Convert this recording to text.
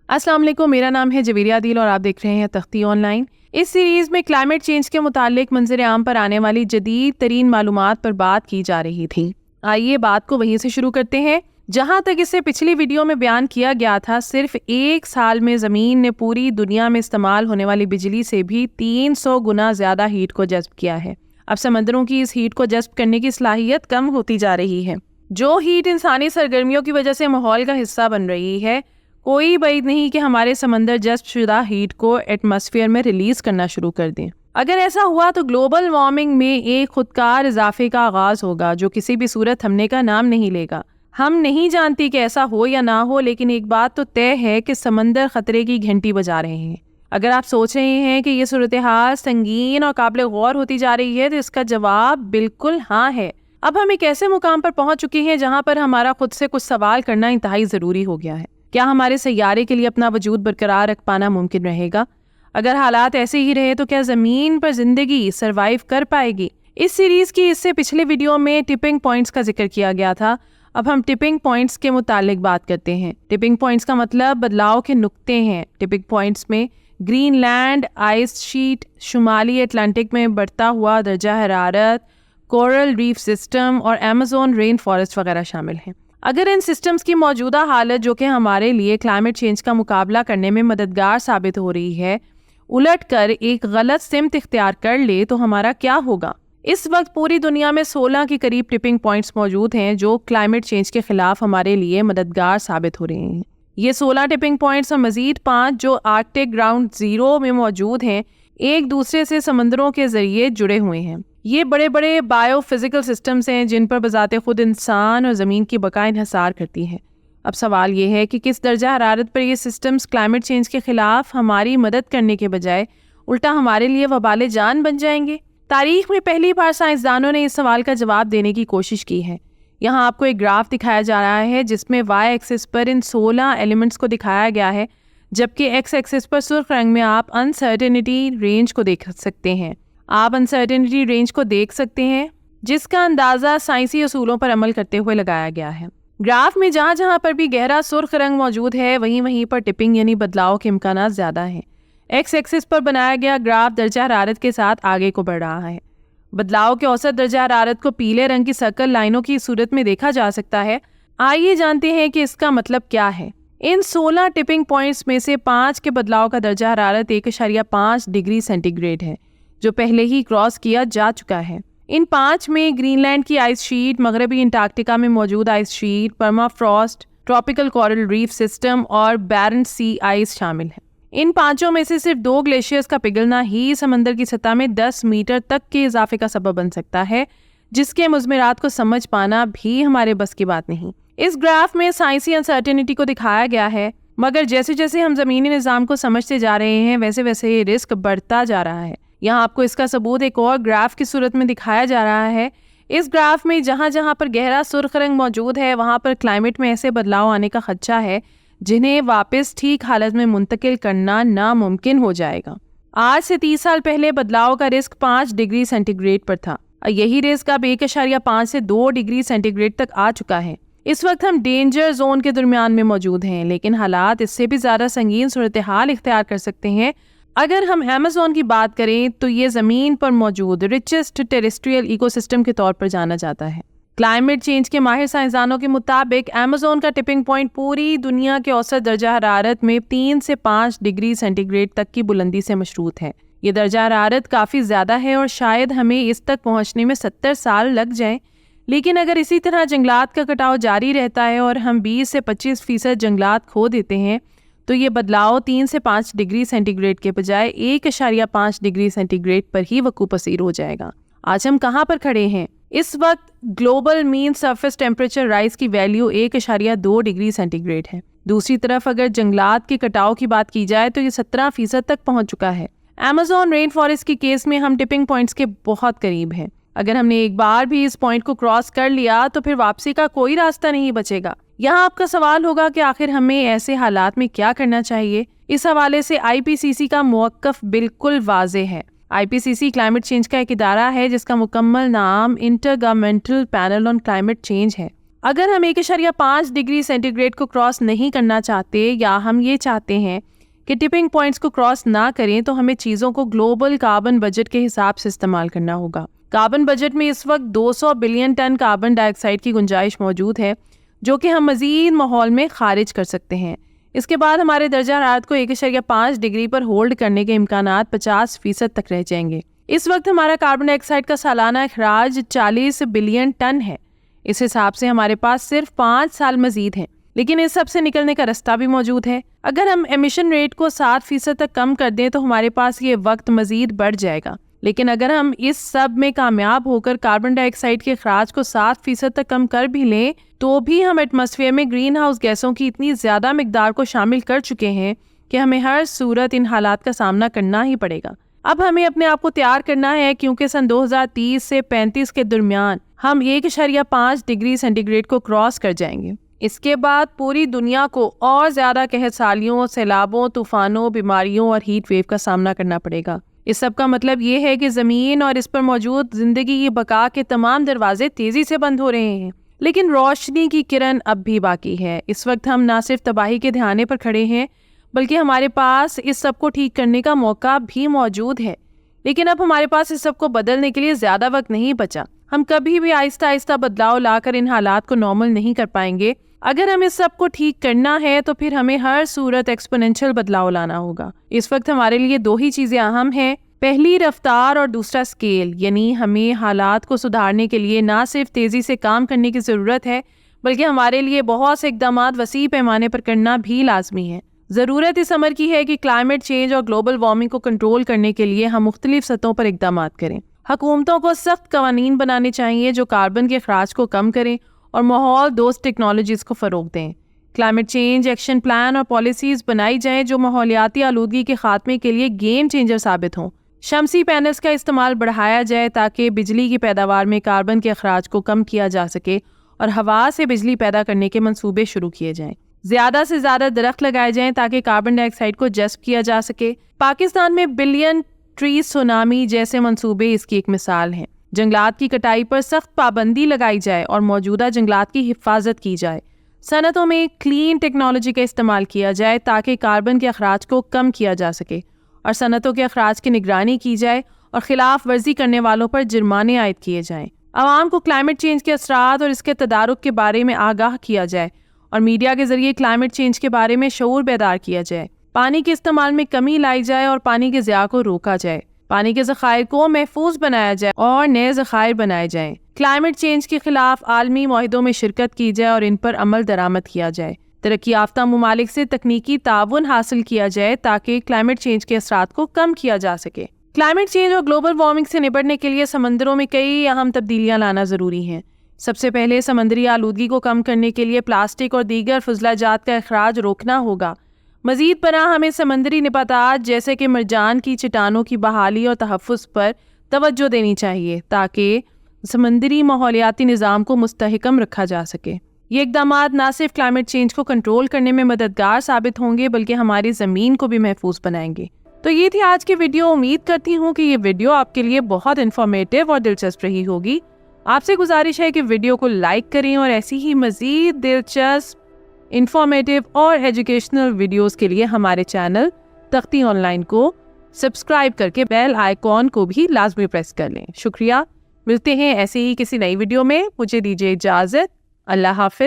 السلام علیکم، میرا نام ہے جویریہ عادل اور آپ دیکھ رہے ہیں تختی آن لائن۔ اس سیریز میں کلائمیٹ چینج کے متعلق منظر عام پر آنے والی جدید ترین معلومات پر بات کی جا رہی تھی۔ آئیے بات کو وہیں سے شروع کرتے ہیں جہاں تک اسے پچھلی ویڈیو میں بیان کیا گیا تھا۔ صرف 1 سال میں زمین نے پوری دنیا میں استعمال ہونے والی بجلی سے بھی 300 گنا زیادہ ہیٹ کو جذب کیا ہے۔ اب سمندروں کی اس ہیٹ کو جذب کرنے کی صلاحیت کم ہوتی جا رہی ہے۔ جو ہیٹ انسانی سرگرمیوں کی وجہ سے ماحول کا حصہ بن رہی ہے، کوئی بعید نہیں کہ ہمارے سمندر جذب شدہ ہیٹ کو ایٹماسفیئر میں ریلیز کرنا شروع کر دیں۔ اگر ایسا ہوا تو گلوبل وارمنگ میں ایک خودکار اضافے کا آغاز ہوگا جو کسی بھی صورت تھمنے کا نام نہیں لے گا۔ ہم نہیں جانتی کہ ایسا ہو یا نہ ہو، لیکن ایک بات تو طے ہے کہ سمندر خطرے کی گھنٹی بجا رہے ہیں۔ اگر آپ سوچ رہے ہیں کہ یہ صورتحال سنگین اور قابل غور ہوتی جا رہی ہے تو اس کا جواب بالکل ہاں ہے۔ اب ہم ایک ایسے مقام پر پہنچ چکے ہیں جہاں پر ہمارا خود سے کچھ سوال کرنا انتہائی ضروری ہو گیا ہے۔ کیا ہمارے سیارے کے لیے اپنا وجود برقرار رکھ پانا ممکن رہے گا؟ اگر حالات ایسے ہی رہے تو کیا زمین پر زندگی سروائیو کر پائے گی؟ اس سیریز کی اس سے پچھلے ویڈیو میں ٹپنگ پوائنٹس کا ذکر کیا گیا تھا۔ اب ہم ٹپنگ پوائنٹس کے متعلق بات کرتے ہیں۔ ٹپنگ پوائنٹس کا مطلب بدلاؤ کے نقطے ہیں۔ ٹپنگ پوائنٹس میں گرین لینڈ آئس شیٹ، شمالی اٹلانٹک میں بڑھتا ہوا درجہ حرارت، کورل ریف سسٹم اور ایمیزون رین فارسٹ وغیرہ شامل ہیں۔ اگر ان سسٹمز کی موجودہ حالت، جو کہ ہمارے لیے کلائمیٹ چینج کا مقابلہ کرنے میں مددگار ثابت ہو رہی ہے، الٹ کر ایک غلط سمت اختیار کر لے تو ہمارا کیا ہوگا؟ اس وقت پوری دنیا میں 16 کے قریب ٹپنگ پوائنٹس موجود ہیں جو کلائمیٹ چینج کے خلاف ہمارے لیے مددگار ثابت ہو رہے ہیں۔ یہ 16 ٹپنگ پوائنٹس اور مزید 5 جو آرکٹک گراؤنڈ زیرو میں موجود ہیں، ایک دوسرے سے سمندروں کے ذریعے جڑے ہوئے ہیں۔ یہ بڑے بڑے بائیو فزیکل سسٹمز ہیں جن پر بذات خود انسان اور زمین کی بقا انحصار کرتی ہے۔ اب سوال یہ ہے کہ کس درجہ حرارت پر یہ سسٹمز کلائمیٹ چینج کے خلاف ہماری مدد کرنے کے بجائے الٹا ہمارے لیے وبال جان بن جائیں گے؟ تاریخ میں پہلی بار سائنسدانوں نے اس سوال کا جواب دینے کی کوشش کی ہے۔ یہاں آپ کو ایک گراف دکھایا جا رہا ہے جس میں وائی ایکسس پر ان 16 ایلیمنٹس کو دکھایا گیا ہے، جبکہ ایکس ایکسس پر سرخ رنگ میں آپ انسرٹینٹی رینج کو دیکھ سکتے ہیں۔ آپ انسرٹینٹی رینج کو دیکھ سکتے ہیں جس کا اندازہ سائنسی اصولوں پر عمل کرتے ہوئے لگایا گیا ہے۔ گراف میں جہاں جہاں پر بھی گہرا سرخ رنگ موجود ہے وہیں پر ٹپنگ یعنی بدلاؤ کے امکانات زیادہ ہیں۔ ایکس ایکسس پر بنایا گیا گراف درجہ حرارت کے ساتھ آگے کو بڑھ رہا ہے۔ بدلاؤ کے اوسط درجہ حرارت کو پیلے رنگ کی سرکل لائنوں کی صورت میں دیکھا جا سکتا ہے۔ آئیے جانتے ہیں کہ اس کا مطلب کیا ہے۔ ان 16 ٹپنگ پوائنٹس میں سے 5 کے بدلاؤ کا درجہ حرارت 1.5 ڈگری سینٹی گریڈ ہے، جو پہلے ہی کراس کیا جا چکا ہے۔ ان 5 میں گرین لینڈ کی آئس شیٹ، مغربی انٹارکٹیکا میں موجود ice sheet, permafrost, tropical coral reef system اور بیرن سی آئس شامل ہیں۔ ان 5 میں سے صرف 2 گلیشیئرز کا پگھلنا ہی سمندر کی سطح میں 10 میٹر تک کے اضافے کا سبب بن سکتا ہے، جس کے مضمرات کو سمجھ پانا بھی ہمارے بس کی بات نہیں۔ اس گراف میں سائنسی انسرٹینٹی کو دکھایا گیا ہے، مگر جیسے جیسے ہم زمینی نظام کو سمجھتے جا رہے ہیں ویسے ویسے یہ رسک بڑھتا جا رہا ہے۔ یہاں آپ کو اس کا ثبوت ایک اور گراف کی صورت میں دکھایا جا رہا ہے۔ اس گراف میں جہاں جہاں پر گہرا سرخ رنگ موجود ہے وہاں پر کلائمیٹ میں ایسے بدلاؤ آنے کا خدشہ ہے جنہیں واپس ٹھیک حالت میں منتقل کرنا ناممکن ہو جائے گا۔ آج سے 30 سال پہلے بدلاؤ کا رسک 5 ڈگری سینٹی گریڈ پر تھا۔ یہی رسک اب 1.5 سے 2 ڈگری سینٹی گریڈ تک آ چکا ہے۔ اس وقت ہم ڈینجر زون کے درمیان میں موجود ہیں، لیکن حالات اس سے بھی زیادہ سنگین صورتحال اختیار کر سکتے ہیں۔ اگر ہم ایمیزون کی بات کریں تو یہ زمین پر موجود ریچسٹ ٹیریسٹریل ایکو سسٹم کے طور پر جانا جاتا ہے۔ کلائمیٹ چینج کے ماہر سائنسدانوں کے مطابق ایمیزون کا ٹپنگ پوائنٹ پوری دنیا کے اوسط درجہ حرارت میں 3 سے 5 ڈگری سینٹی گریڈ تک کی بلندی سے مشروط ہے۔ یہ درجہ حرارت کافی زیادہ ہے اور شاید ہمیں اس تک پہنچنے میں 70 سال لگ جائیں، لیکن اگر اسی طرح جنگلات کا کٹاؤ جاری رہتا ہے اور ہم 20 سے 25% جنگلات کھو دیتے ہیں تو یہ بدلاؤ 3 سے 5 ڈگری سینٹی گریڈ کے بجائے 1.5 ڈگری سینٹی گریڈ پر ہی وقوع پذیر ہو جائے گا۔ آج ہم کہاں پر کھڑے ہیں؟ اس وقت گلوبل مین سرفیس ٹیمپریچر رائز کی ویلیو 1.2 ڈگری سینٹی گریڈ ہے۔ دوسری طرف اگر جنگلات کے کٹاؤ کی بات کی جائے تو یہ 17% تک پہنچ چکا ہے۔ ایمیزون رین فارسٹ کی کیس میں ہم ٹپنگ پوائنٹس کے بہت قریب ہیں۔ اگر ہم نے ایک بار بھی اس پوائنٹ کو کراس کر لیا تو پھر واپسی کا کوئی راستہ نہیں بچے گا۔ یہاں آپ کا سوال ہوگا کہ آخر ہمیں ایسے حالات میں کیا کرنا چاہیے؟ اس حوالے سے IPCC کا موقف بالکل واضح ہے۔ IPCC کلائمیٹ چینج کا ایک ادارہ ہے جس کا مکمل نام intergovernmental panel on climate change ہے۔ اگر ہم 1.5 ڈگری سینٹی گریڈ کو کراس نہیں کرنا چاہتے یا ہم یہ چاہتے ہیں کہ ٹپنگ پوائنٹس کو کراس نہ کریں تو ہمیں چیزوں کو گلوبل کاربن بجٹ کے حساب سے استعمال کرنا ہوگا۔ کاربن بجٹ میں اس وقت 200 بلین ٹن کاربن ڈائی آکسائڈ کی گنجائش موجود ہے جو کہ ہم مزید ماحول میں خارج کر سکتے ہیں۔ اس کے بعد ہمارے درجہ حرارت کو 1.5 ڈگری پر ہولڈ کرنے کے امکانات 50% تک رہ جائیں گے۔ اس وقت ہمارا کاربن ڈائی آکسائڈ کا سالانہ اخراج 40 بلین ٹن ہے۔ اس حساب سے ہمارے پاس صرف 5 سال مزید ہیں، لیکن اس سب سے نکلنے کا رستہ بھی موجود ہے۔ اگر ہم ایمیشن ریٹ کو 7% تک کم کر دیں تو ہمارے پاس یہ وقت مزید بڑھ جائے گا، لیکن اگر ہم اس سب میں کامیاب ہو کر کاربن ڈائی آکسائڈ کے اخراج کو 7% تک کم کر بھی لیں تو بھی ہم ایٹماسفیئر میں گرین ہاؤس گیسوں کی اتنی زیادہ مقدار کو شامل کر چکے ہیں کہ ہمیں ہر صورت ان حالات کا سامنا کرنا ہی پڑے گا۔ اب ہمیں اپنے آپ کو تیار کرنا ہے کیونکہ سن 2030 سے 35 کے درمیان ہم 1.5 ڈگری سینٹی گریڈ کو کراس کر جائیں گے۔ اس کے بعد پوری دنیا کو اور زیادہ قحط سالیوں، سیلابوں، طوفانوں، بیماریوں اور ہیٹ ویو کا سامنا کرنا پڑے گا۔ اس سب کا مطلب یہ ہے کہ زمین اور اس پر موجود زندگی کی بقا کے تمام دروازے تیزی سے بند ہو رہے ہیں، لیکن روشنی کی کرن اب بھی باقی ہے۔ اس وقت ہم نہ صرف تباہی کے دہانے پر کھڑے ہیں بلکہ ہمارے پاس اس سب کو ٹھیک کرنے کا موقع بھی موجود ہے، لیکن اب ہمارے پاس اس سب کو بدلنے کے لیے زیادہ وقت نہیں بچا۔ ہم کبھی بھی آہستہ آہستہ بدلاؤ لا کر ان حالات کو نارمل نہیں کر پائیں گے۔ اگر ہم اس سب کو ٹھیک کرنا ہے تو پھر ہمیں ہر صورت ایکسپونینشل بدلاؤ لانا ہوگا۔ اس وقت ہمارے لیے 2 ہی چیزیں اہم ہیں، پہلی رفتار اور دوسرا اسکیل، یعنی ہمیں حالات کو سدھارنے کے لیے نہ صرف تیزی سے کام کرنے کی ضرورت ہے بلکہ ہمارے لیے بہت سے اقدامات وسیع پیمانے پر کرنا بھی لازمی ہے۔ ضرورت اس امر کی ہے کہ کلائمیٹ چینج اور گلوبل وارمنگ کو کنٹرول کرنے کے لیے ہم مختلف سطحوں پر اقدامات کریں۔ حکومتوں کو سخت قوانین بنانے چاہیے جو کاربن کے اخراج کو کم کریں اور ماحول دوست ٹیکنالوجیز کو فروغ دیں۔ کلائمیٹ چینج ایکشن پلان اور پالیسیز بنائی جائیں جو ماحولیاتی آلودگی کے خاتمے کے لیے گیم چینجر ثابت ہوں۔ شمسی پینلز کا استعمال بڑھایا جائے تاکہ بجلی کی پیداوار میں کاربن کے اخراج کو کم کیا جا سکے اور ہوا سے بجلی پیدا کرنے کے منصوبے شروع کیے جائیں۔ زیادہ سے زیادہ درخت لگائے جائیں تاکہ کاربن ڈائی آکسائڈ کو جذب کیا جا سکے۔ پاکستان میں بلین ٹری سونامی جیسے منصوبے اس کی ایک مثال ہیں۔ جنگلات کی کٹائی پر سخت پابندی لگائی جائے اور موجودہ جنگلات کی حفاظت کی جائے۔ صنعتوں میں کلین ٹیکنالوجی کا استعمال کیا جائے تاکہ کاربن کے اخراج کو کم کیا جا سکے اور صنعتوں کے اخراج کی نگرانی کی جائے اور خلاف ورزی کرنے والوں پر جرمانے عائد کیے جائیں۔ عوام کو کلائمیٹ چینج کے اثرات اور اس کے تدارک کے بارے میں آگاہ کیا جائے اور میڈیا کے ذریعے کلائمیٹ چینج کے بارے میں شعور بیدار کیا جائے۔ پانی کے استعمال میں کمی لائی جائے اور پانی کے ضیاع کو روکا جائے۔ پانی کے ذخائر کو محفوظ بنایا جائے اور نئے ذخائر بنائے جائیں۔ کلائمیٹ چینج کے خلاف عالمی معاہدوں میں شرکت کی جائے اور ان پر عمل درآمد کیا جائے۔ ترقی یافتہ ممالک سے تکنیکی تعاون حاصل کیا جائے تاکہ کلائمیٹ چینج کے اثرات کو کم کیا جا سکے۔ کلائمیٹ چینج اور گلوبل وارمنگ سے نپٹنے کے لیے سمندروں میں کئی اہم تبدیلیاں لانا ضروری ہیں۔ سب سے پہلے سمندری آلودگی کو کم کرنے کے لیے پلاسٹک اور دیگر فضلہ جات کا اخراج روکنا ہوگا۔ مزید برآں ہمیں سمندری نباتات جیسے کہ مرجان کی چٹانوں کی بحالی اور تحفظ پر توجہ دینی چاہیے تاکہ سمندری ماحولیاتی نظام کو مستحکم رکھا جا سکے۔ یہ اقدامات نہ صرف کلائمیٹ چینج کو کنٹرول کرنے میں مددگار ثابت ہوں گے بلکہ ہماری زمین کو بھی محفوظ بنائیں گے۔ تو یہ تھی آج کی ویڈیو۔ امید کرتی ہوں کہ یہ ویڈیو آپ کے لیے بہت انفارمیٹیو اور دلچسپ رہی ہوگی۔ آپ سے گزارش ہے کہ ویڈیو کو لائک کریں اور ایسی ہی مزید دلچسپ، انفارمیٹیو اور ایجوکیشنل ویڈیوز کے لیے ہمارے چینل تختی آن لائن کو سبسکرائب کر کے بیل آئیکن کو بھی لازمی پریس کر لیں۔ شکریہ۔ ملتے ہیں ایسے ہی کسی نئی ویڈیو میں۔ مجھے دیجیے اجازت۔ اللہ حافظ۔